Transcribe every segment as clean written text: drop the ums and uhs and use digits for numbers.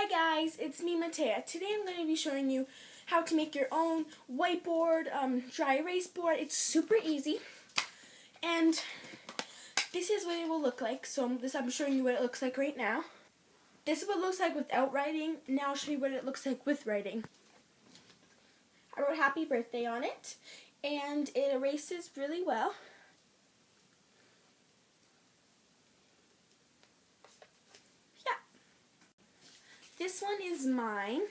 Hi guys, it's me Matea. Today I'm going to be showing you how to make your own whiteboard, dry erase board. It's super easy, and this is what it will look like. So I'm showing you what it looks like right now. This is what it looks like without writing. Now I'll show you what it looks like with writing. I wrote happy birthday on it, and it erases really well. This one is mine,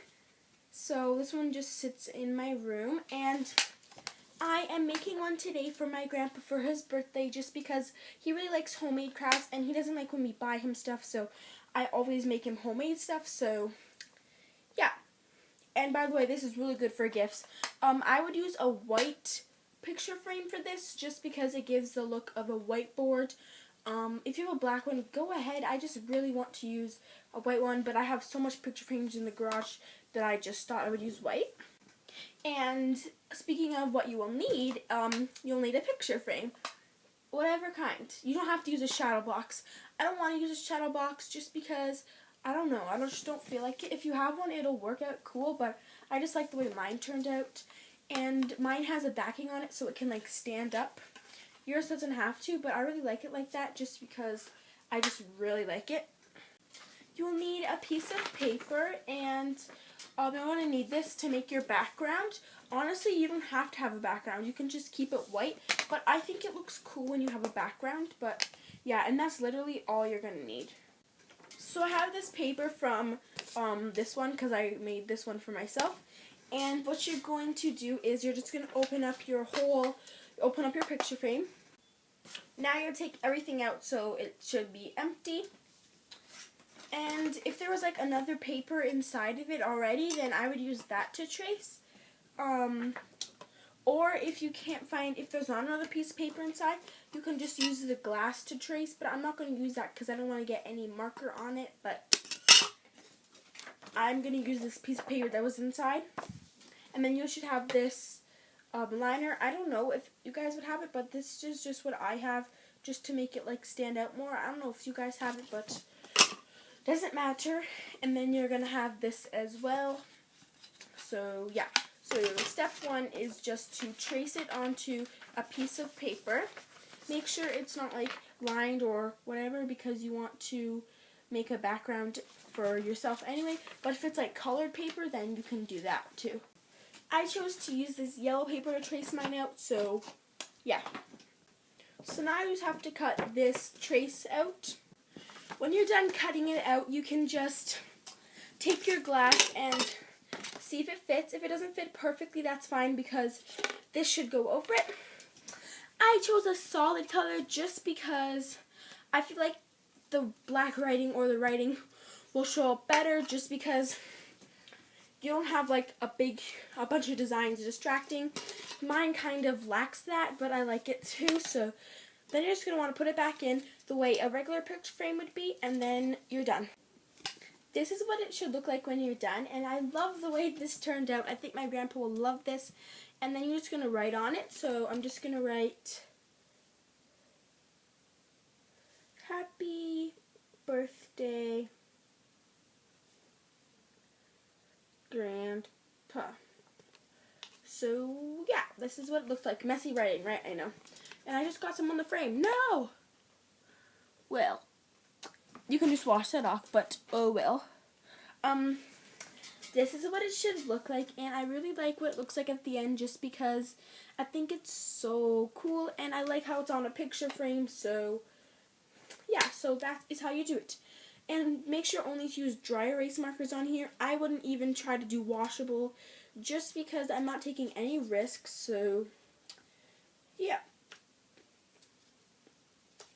so this one just sits in my room, and I am making one today for my grandpa for his birthday just because he really likes homemade crafts and he doesn't like when we buy him stuff, so I always make him homemade stuff, so yeah. And by the way, this is really good for gifts. I would use a white picture frame for this just because it gives the look of a whiteboard. If you have a black one, go ahead. I just really want to use a white one, but I have so much picture frames in the garage that I just thought I would use white. And speaking of what you will need, you'll need a picture frame. Whatever kind. You don't have to use a shadow box. I don't want to use a shadow box just because, I don't know, I just don't feel like it. If you have one, it'll work out cool, but I just like the way mine turned out. And mine has a backing on it so it can like stand up. Yours doesn't have to, but I really like it like that just because I just really like it. You'll need a piece of paper, and you're going to need this to make your background. Honestly, you don't have to have a background. You can just keep it white, but I think it looks cool when you have a background. But yeah, and that's literally all you're going to need. So I have this paper from this one because I made this one for myself. And what you're going to do is you're just going to open up your picture frame. Now you'll take everything out so it should be empty. And if there was like another paper inside of it already, then I would use that to trace. Or if you can't find, if there's not another piece of paper inside, you can just use the glass to trace. But I'm not going to use that because I don't want to get any marker on it. But I'm going to use this piece of paper that was inside. And then you should have this liner. I don't know if you guys would have it, but this is just what I have, just to make it like stand out more. I don't know if you guys have it, but doesn't matter. And then you're gonna have this as well. So yeah, so step one is just to trace it onto a piece of paper. Make sure it's not like lined or whatever because you want to make a background for yourself anyway, but if it's like colored paper, then you can do that too. I chose to use this yellow paper to trace mine out, so yeah. So now you just have to cut this trace out. When you're done cutting it out, you can just take your glass and see if it fits. If it doesn't fit perfectly, that's fine because this should go over it. I chose a solid color just because I feel like the black writing or the writing will show up better just because you don't have like a bunch of designs distracting. Mine kind of lacks that, but I like it too. So then you're just going to want to put it back in the way a regular picture frame would be, and then you're done. This is what it should look like when you're done, and I love the way this turned out. I think my grandpa will love this. And then you're just going to write on it. So I'm just going to write Happy Birthday Grandpa. So yeah, this is what it looks like. Messy writing, right? I know. And I just got some on the frame. No! Well, you can just wash that off, but oh well. This is what it should look like, and I really like what it looks like at the end just because I think it's so cool, and I like how it's on a picture frame, so yeah, so that is how you do it. And make sure only to use dry erase markers on here. I wouldn't even try to do washable just because I'm not taking any risks. So, yeah.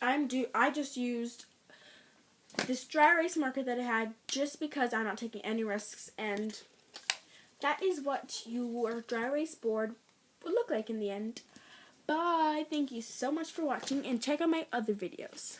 I just used this dry erase marker that I had just because I'm not taking any risks. And that is what your dry erase board would look like in the end. Bye. Thank you so much for watching and check out my other videos.